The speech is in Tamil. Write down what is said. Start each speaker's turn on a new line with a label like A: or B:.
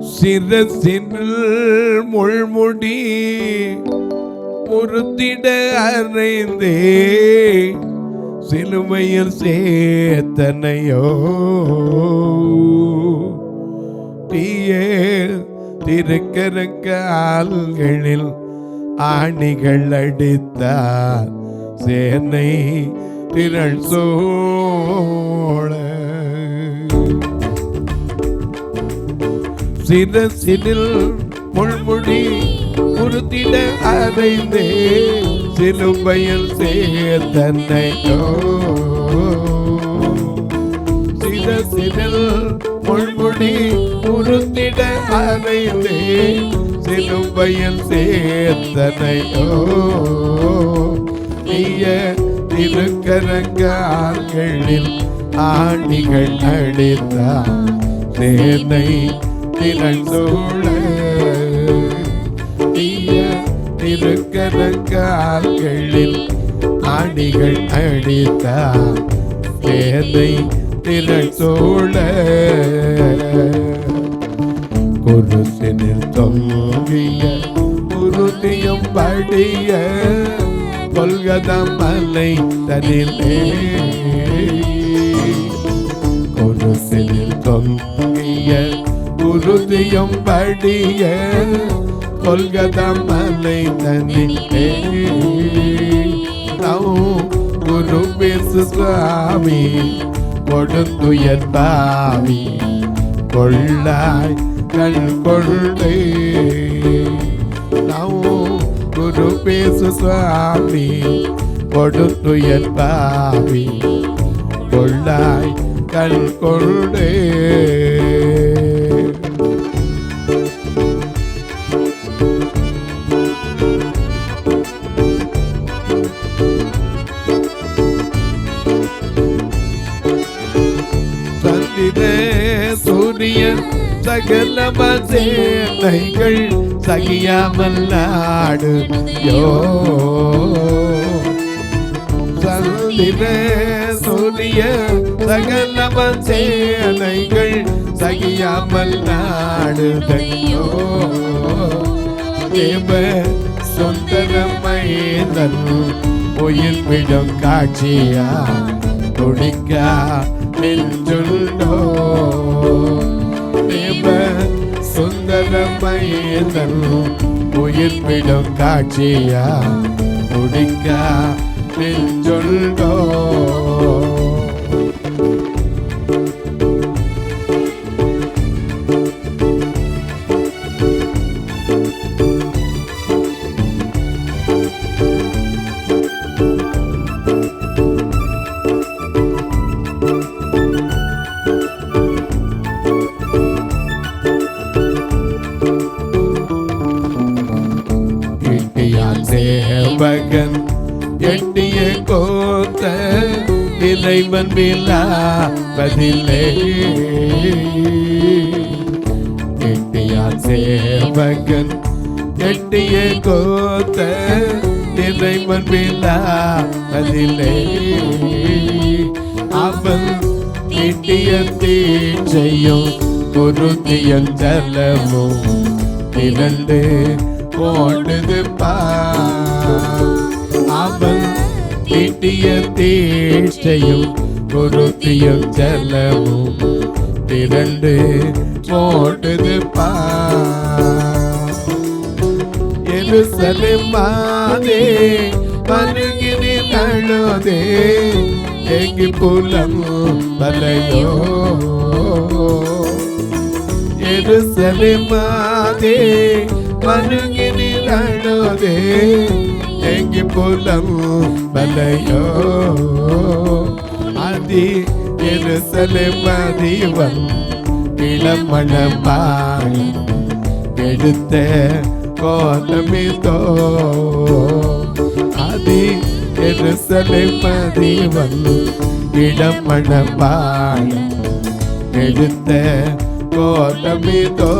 A: சிரசினில் முள்முடி முறுத்திட அறைந்தே சிலுவையில் சேத்தனையோ தீயே திருக்கரக்கால்களில் ஆணிகள் அடித்தார் சேனை திரள் சோழ சிரசினில் முள்முடி முறுத்திட அறைந்தே சிலுவையில் சேத்தனையோ சிரசினில் முள்முடி முறுத்திட அறைந்தே சிலுவையில் சேத்தனையோ நீய திருக்கரங்கால்களில் ஆணிகள் அடித்தார் சேனை திரண்டோள நீய திருக்கரங்கால்களில் ஆணிகள் அடித்தார் சேனை திரண்டோள குருசினில் தொங்கிய குருதியும் படிய கொல்கதா மலை தனிலே குருசினில் தொங்கிய குருதியும் படிய கொல்கதா மலை தனிலே குரு பேசு சுவாமி கொடுத்துயர் பாவி கொள்ளாய் கண் கொள்ளே குரு பேசு சுவாமி கொடுத்துயர் பாவி கொள்ளாய் கண் கொள்ளே சூரியன் சகல சேனைகள் சகியாமல் நாடு சந்திர சூரிய சகல சேனைகள் சகியாமல் நாடுதையோ தேவ சுந்தரமைதன் உயிர் விடும் காட்சியா துடிக்கா நெஞ்சுள்ளோ தேவ சுந்தரமைதன் உயிர் விடும் காட்சியா துடிக்கா நெஞ்சுள்ளோ சேவகன் எட்டிய கோத்த இறைவன் விழா பதிலே எட்டியான் சேவகன் எட்டிய கோத்த இறைவன் விழா பதிலே அவன் எட்டிய தீட்சையும் குருதியன் ஜலமும் இரண்டு போடுது அவன் தீட்டிய தீட்சையும் குருதியும் ஜலமும் இரண்டு போடுது எருசலேமாதே பருகினி நழுதே எங்கி புலம் பலையோ எருசலேமாதே பருகினி நழுதே எங்கி புலம் பலையோ அதி எருசலேமதிவன் இளமணமாய் எடுத்த கோலமிதோ அதி எருசலேமதிவன் இளமணமாய் எடுத்த கோலமிதோ